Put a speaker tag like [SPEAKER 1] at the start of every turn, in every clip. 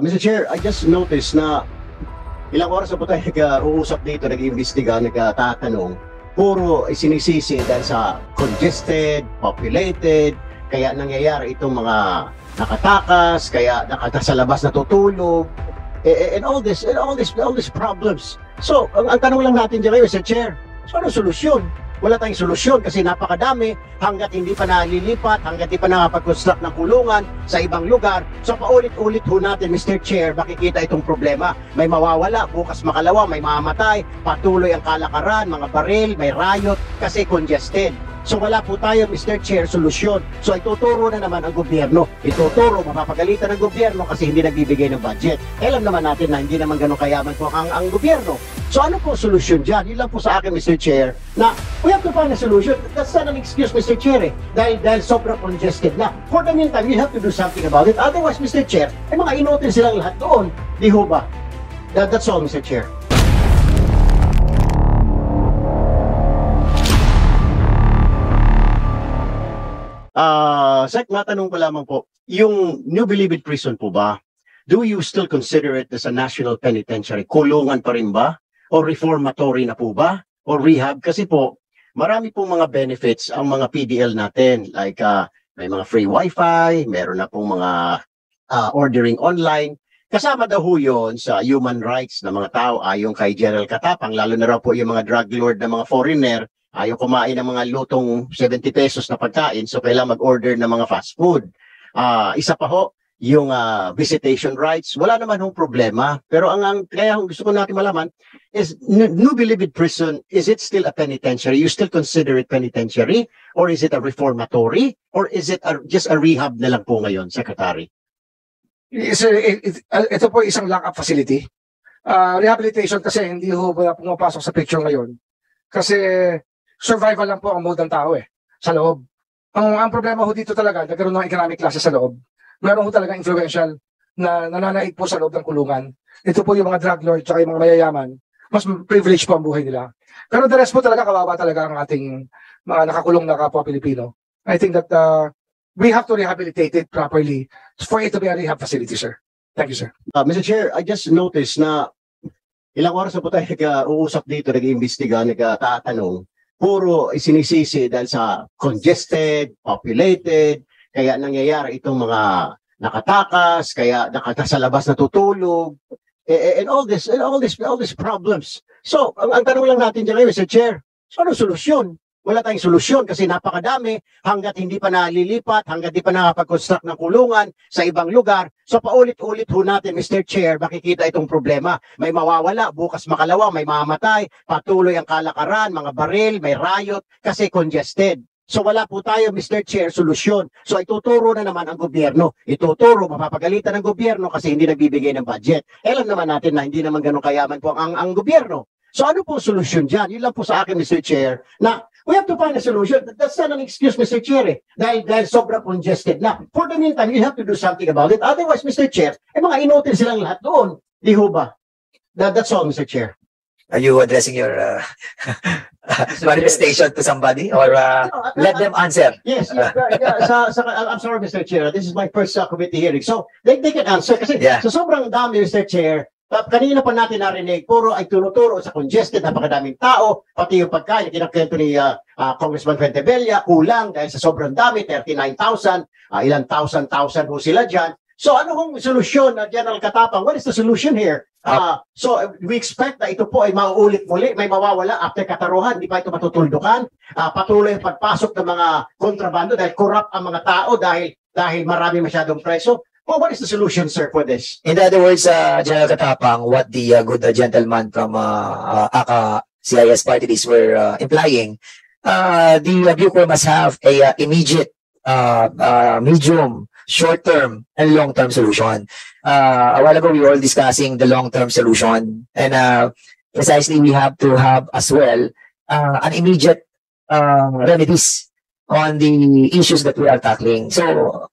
[SPEAKER 1] Mr. Chair, I just noticed na ilang oras na po tayo nag-uusap dito, nag-iimbestiga, nagtatanong, puro sinisisi dahil sa congested, populated, kaya nangyayari itong mga nakatakas, kaya sa labas natutulog, and all these problems. So, ang tanong lang natin dyan ngayon, Mr. Chair, so ano solusyon? Wala tayong solusyon kasi napakadami hanggat hindi pa nalilipat, hanggat hindi pa nakapag-construct ng kulungan sa ibang lugar. So paulit-ulit ho natin, Mr. Chair, makikita itong problema. May mawawala, bukas makalawa, may mamamatay, patuloy ang kalakaran, mga baril, may riot kasi congested. So wala po tayo, Mr. Chair, solusyon. So ituturo na naman ang gobyerno. Ituturo, mapapagalitan ng gobyerno kasi hindi nagbibigay ng budget. Alam naman natin na hindi naman ganun kayaman po ang gobyerno. So ano po solusyon dyan? Yun lang po sa akin, Mr. Chair, na we have to find a solution. That's not an excuse, Mr. Chair, eh. Dahil sobrang congested na. For the meantime, you have to do something about it. Otherwise, Mr. Chair, ay mga inutin silang lahat doon. Di ho ba? That's all, Mr. Chair. Sek, matanong ko lamang po, yung New Bilibid Prison po ba, do you still consider it as a national penitentiary? Kulungan pa rin ba? O reformatory na po ba? O rehab? Kasi po, marami pong mga benefits ang mga PDL natin. Like, may mga free wifi, meron na pong mga ordering online. Kasama daw ho yun sa human rights ng mga tao, ayon kay General Katapang, lalo na raw po yung mga drug lord na mga foreigner, ayaw kumain ng mga lutong 70 pesos na pagkain, so kailangan mag-order ng mga fast food. Isa pa ho, yung visitation rights, wala naman hong problema. Pero kaya gusto ko natin malaman is, New Bilibid Prison, is it still a penitentiary? You still consider it penitentiary? Or is it a reformatory? Or is it just a rehab na lang po ngayon, Secretary?
[SPEAKER 2] Ito po isang lock-up facility. Rehabilitation kasi hindi ho pumapasok sa picture ngayon. Kasi survival lang po ang mode ng tao sa loob. Ang problema ho dito talaga, nagkaroon ng economic classes sa loob. Meron ho talaga influential na nananaig po sa loob ng kulungan. Ito po yung mga drug lord at yung mga mayayaman. Mas privileged po ang buhay nila. Pero the rest po talaga, kawawa talaga ang ating mga nakakulong na kapwa Pilipino. I think that we have to rehabilitate it properly for it to be a rehab facility, sir. Thank you, sir.
[SPEAKER 1] Mr. Chair, I just noticed na ilang oras na po tayo nag-uusap dito, nag-iimbestiga, nagtatanong, puro sinisisi dahil sa congested, populated, kaya nangyayari itong mga nakatakas, kaya sa labas natutulog, and all these problems. So, ang tanong lang natin dyan ngayon, Mr. Chair, so ano solusyon? Wala tayong solusyon kasi napakadami hanggat hindi pa nalilipat, hanggat hindi pa nakapag-construct ng kulungan sa ibang lugar. So paulit-ulit ho natin, Mr. Chair, makikita itong problema. May mawawala, bukas makalawa, may mamamatay, patuloy ang kalakaran, mga baril, may riot kasi congested. So wala po tayo, Mr. Chair, solusyon. So ituturo na naman ang gobyerno. Ituturo, mapapagalitan ng gobyerno kasi hindi nagbibigay ng budget. Alam naman natin na hindi naman ganun kayaman po ang gobyerno. So ano po solusyon dyan? Yun lang po sa akin, Mr. Chair, na we have to find a solution. That's not an excuse, Mr. Chair, dahil sobrang congested na. For the meantime, you have to do something about it. Otherwise, Mr. Chair, mga inutin silang lahat doon. Di ho ba? That's all, Mr. Chair.
[SPEAKER 3] Are you addressing your manifestation to somebody or let them answer?
[SPEAKER 1] Yes. I'm sorry, Mr. Chair. This is my first committee hearing. So, they can answer. Kasi sa sobrang dami, Mr. Chair, kanina pa natin narinig, puro ay tunuturo sa congested, napakadaming tao, pati yung pagkain, kinakwento ni Congressman Fuentebella, kulang dahil sa sobrang dami, 39,000, ilang thousand ho sila dyan. So ano kung solusyon, General Katapang? What is the solution here? So we expect na ito po ay mauulit muli, may mawawala after kataruhan, di ba ito matutuldukan? Patuloy ang pagpasok ng mga kontrabando dahil corrupt ang mga tao dahil marami masyadong preso. Well, what is the solution, sir, for this?
[SPEAKER 3] In other words, General Katapang, what the good gentleman from CIS party list were implying, the Bucor must have a immediate, medium, short-term, and long-term solution. A while ago, we were all discussing the long-term solution, and precisely we have to have as well an immediate remedies on the issues that we are tackling. So,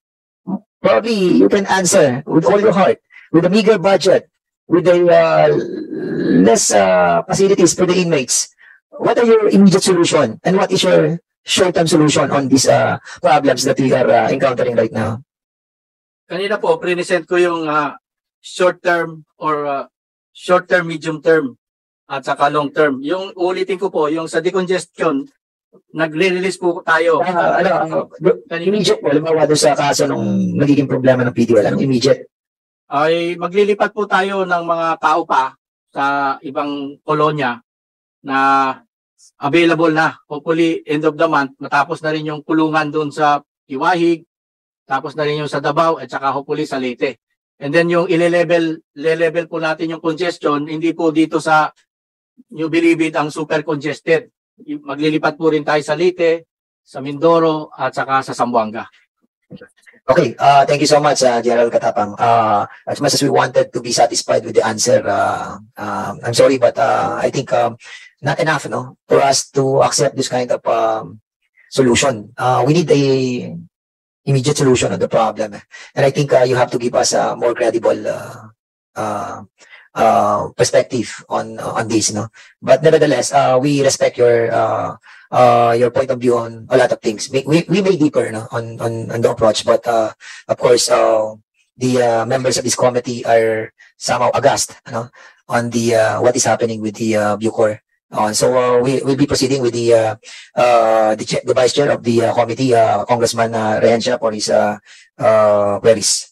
[SPEAKER 3] probably you can answer with all your heart, with a meager budget, with a less facilities for the inmates. What are your immediate solution and what is your short-term solution on these problems that we are encountering right now?
[SPEAKER 4] Kanina po, present ko yung short term or short term, medium term at saka long term. Yung ulitin ko po, yung sa decongestion, nagre-release po tayo.
[SPEAKER 3] Immediate po, halimbawa doon sa kaso nung nagiging problema ng PDL, anong immediate?
[SPEAKER 4] Ay maglilipat po tayo ng mga tao pa sa ibang kolonya na available na. Hopefully, end of the month, matapos na rin yung kulungan doon sa Iwahig, tapos na rin yung sa Davao, at saka hopefully sa Leyte. And then yung ile-level po natin yung congestion, hindi po dito sa New Bilibid ang super congested. Maglilipat po rin tayo sa Leyte, sa Mindoro, at saka sa Zamboanga.
[SPEAKER 3] Okay, thank you so much, General Katapang. As much as we wanted to be satisfied with the answer, I'm sorry, but I think not enough, no, for us to accept this kind of solution. We need a immediate solution of the problem, and I think you have to give us a more credible perspective on this, no. But nevertheless, we respect your point of view on a lot of things. We may differ, no, on the approach, but of course, the members of this committee are somehow aghast, no, on the what is happening with the Bucor. So we'll be proceeding with the vice chair of the committee, Congressman Rehencia, for his queries.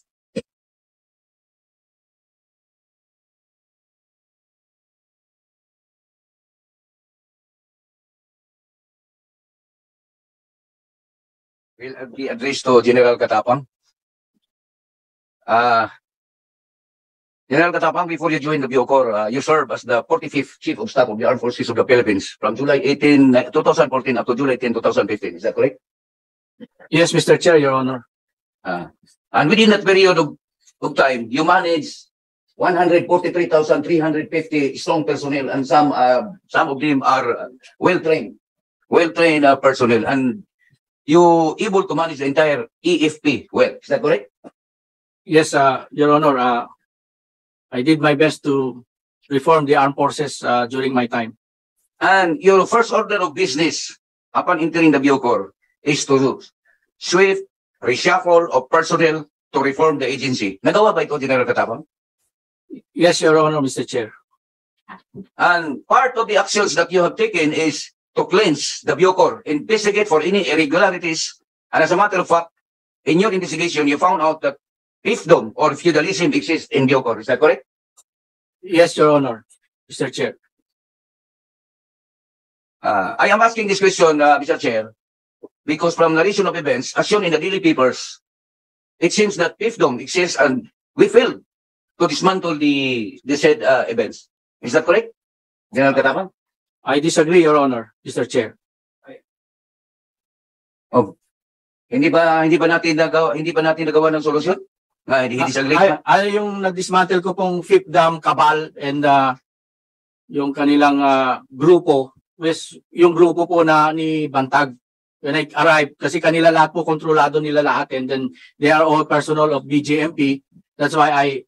[SPEAKER 5] Will be addressed to General Katapang. General Katapang, before you joined the Bucor, you served as the 45th Chief of Staff of the Armed Forces of the Philippines from July 2014 up to July 10, 2015. Is that correct?
[SPEAKER 4] Yes, Mr. Chair, Your Honor.
[SPEAKER 5] And within that period of time, you managed 143,350 strong personnel, and some of them are well-trained personnel, and you able to manage the entire EFP well. Is that correct?
[SPEAKER 4] Yes, Your Honor. I did my best to reform the armed forces during my time.
[SPEAKER 5] And your first order of business upon entering the Bucor is to swift reshuffle of personnel to reform the agency. Nagawa ba ito, General Katapang?
[SPEAKER 4] Yes, Your Honor, Mr. Chair.
[SPEAKER 5] And part of the actions that you have taken is to cleanse the Bucor, investigate for any irregularities. And as a matter of fact, in your investigation, you found out that fiefdom or feudalism exists in Bucor. Is that correct?
[SPEAKER 4] Yes, Your Honor, Mr. Chair.
[SPEAKER 5] I am asking this question, Mr. Chair, because from narration of events, as shown in the daily papers, it seems that fiefdom exists and we failed to dismantle the said events. Is that correct, General Katapang?
[SPEAKER 4] I disagree, Your Honor, Mr. Chair.
[SPEAKER 5] Oh, hindi ba natin nagawa ng solusyon? Hindi disagree.
[SPEAKER 4] Ay yung nag-dismantle ko pong Fifth Dam, Cabal, and yung kanilang grupo, yung grupo po na ni Bantag. When I arrived, kasi kanila lahat po, kontrolado nila lahat, and then they are all personnel of BJMP. That's why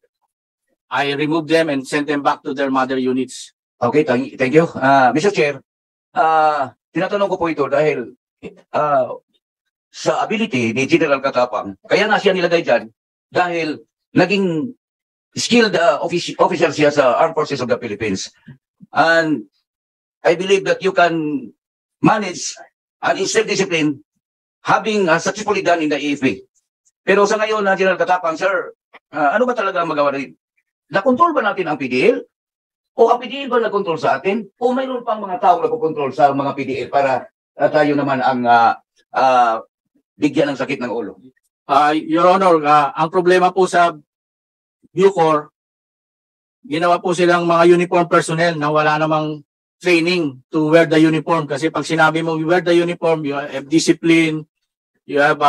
[SPEAKER 4] I removed them and sent them back to their mother units.
[SPEAKER 5] Okay, thank you. Mr. Chair, tinatanong ko po ito dahil sa ability ni General Katapang, kaya nga siya nilagay dyan dahil naging skilled officer siya sa Armed Forces of the Philippines. And I believe that you can manage and instill discipline having successfully done in the EFP. Pero sa ngayon, General Katapang, sir, ano ba talaga ang magawa natin? Na-control ba natin ang PDL? O ang PDL ba nag-control sa atin? O mayroon pang mga tao na control sa mga PDL para tayo naman ang bigyan ng sakit ng ulo?
[SPEAKER 4] Your Honor, ang problema po sa Bucor, ginawa po silang mga uniform personnel na wala namang training to wear the uniform. Kasi pag sinabi mo, you wear the uniform, you have discipline, you have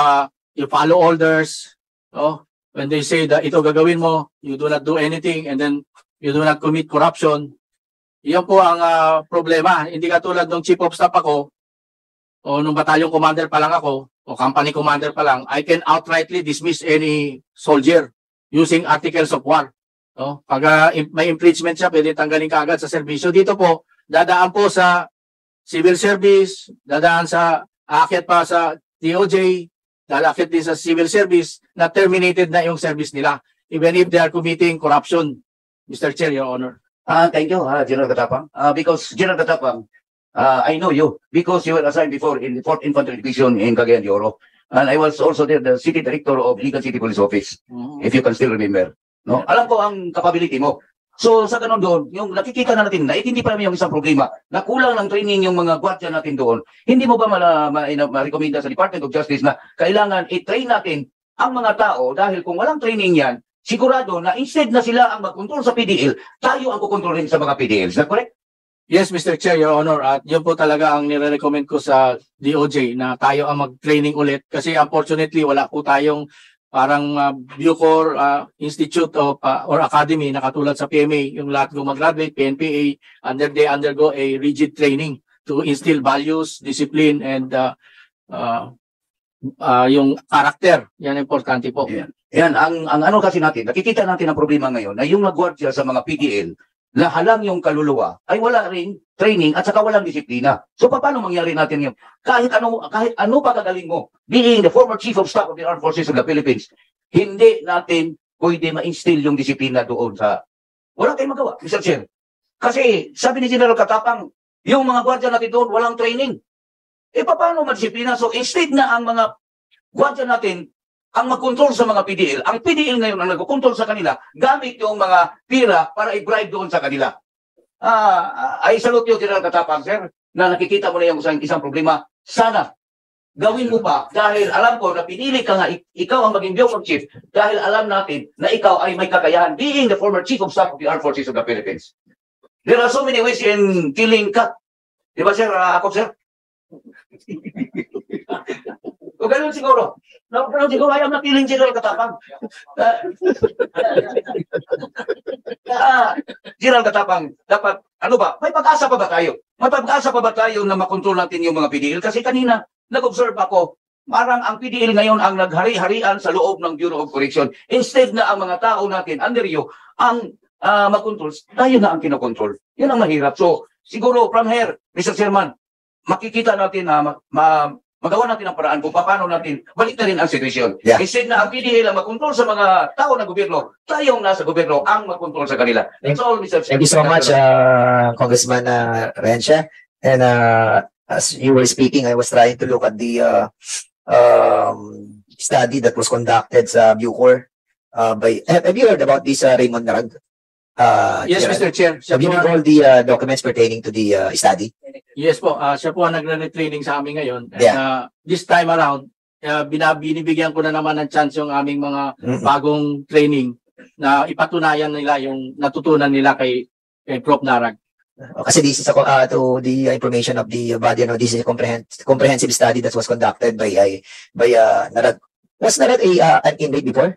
[SPEAKER 4] you follow orders. No? When they say that ito gagawin mo, you do not do anything, and then you do not commit corruption. Yan po ang problema. Hindi katulad ng chief of staff ako, o nung battalion commander pa lang ako, o company commander pa lang, I can outrightly dismiss any soldier using articles of war. No? Pag may impeachment siya, pwede tanggalin ka agad sa serbisyo. Dito po, dadaan po sa civil service, dadaan sa aakyat pa sa DOJ, lalakit din sa civil service na terminated na yung service nila. even if they are committing corruption. Mr. Chair, Your Honor.
[SPEAKER 5] Thank you, General Katapang. Because General Katapang, I know you because you were assigned before in the 4th Infantry Division in Cagayan de Oro. And I was also there, the City Director of Ligan City Police Office, if you can still remember. No? Alam ko ang capability mo. So sa ganun doon, yung nakikita na natin, naitindi pa namin yung isang problema, na kulang ng training yung mga gwardiya natin doon. Hindi mo ba ma-recommenda sa Department of Justice na kailangan i-train natin ang mga tao dahil kung walang training yan, sigurado na instead na sila ang mag-control sa PDL, tayo ang kukontrolin sa mga PDL. Is that correct?
[SPEAKER 4] Yes, Mr. Chair, Your Honor. At yun po talaga ang nire-recommend ko sa DOJ na tayo ang mag-training ulit. Kasi unfortunately, wala po tayong parang Bucor Institute of or Academy na katulad sa PMA, yung lahat gumagraduate, PNPA, they undergo a rigid training to instill values, discipline, and yung character. Yan importante po.
[SPEAKER 5] Yan, ang ano kasi natin, nakikita natin ang problema ngayon na yung nagwardya sa mga PDL na halang yung kaluluwa ay wala ring training at saka walang disiplina. So paano mangyari natin yun? Kahit ano pa kagaling mo, being the former Chief of Staff of the Armed Forces of the Philippines, hindi natin pwede ma-instill yung disiplina doon sa... Wala tayong magawa, Mr. Chair. Kasi sabi ni General Katapang, yung mga gwardiya natin doon walang training. Paano ma-disiplina? So instead na ang mga gwardiya natin ang mag-control sa mga PDL, ang PDL ngayon ang nag-control sa kanila gamit yung mga pira para i-bribe doon sa kanila. I salute you, General Katapang, sir, na nakikita mo na yung isang problema. Sana, gawin mo pa dahil alam ko na pinili ka nga, ikaw ang maging Bucor Chief dahil alam natin na ikaw ay may kakayahan being the former Chief of Staff of the Armed Forces of the Philippines. There are so many ways in killing cat. Di ba, sir? Ako, sir? O ganun siguro. Ganun siguro, ayaw na feeling General Katapang. General Katapang, dapat, ano ba, may pag-asa pa ba tayo? May pag-asa pa ba tayo na makontrol natin yung mga PDL? Kasi kanina, nag-observe ako, parang ang PDL ngayon ang naghari-harian sa loob ng Bureau of Correction. Instead na ang mga tao natin, under you, ang mag-control, tayo na ang kinokontrol. Yan ang mahirap. So, siguro, from here, Mr. Chairman, makikita natin na magawa natin ang paraan kung paano natin balik na rin ang sitwasyon.
[SPEAKER 3] Yeah.
[SPEAKER 5] Instead na ang PDL ang mag-control sa mga tao ng gobyerno, tayong nasa gobyerno ang mag-control sa kanila. That's all, Mr. Chairman.
[SPEAKER 3] Thank you so much, Congressman Rencia. And as you were speaking, I was trying to look at the study that was conducted sa Bucor. Have you heard about this, Raymond Narag?
[SPEAKER 4] Yes,
[SPEAKER 3] Gerald?
[SPEAKER 4] Mr. Chair.
[SPEAKER 3] Have you read all the documents pertaining to the study?
[SPEAKER 4] Yes po, siya po ang nagre-training sa amin ngayon. And,
[SPEAKER 3] Yeah.
[SPEAKER 4] This time around, binibigyan ko na naman ng chance yung aming mga bagong training na ipatunayan nila yung natutunan nila kay Prof. Narag.
[SPEAKER 3] Kasi this is to the information of the body, this is a comprehensive study that was conducted by Narag. Was Narag an inmate before?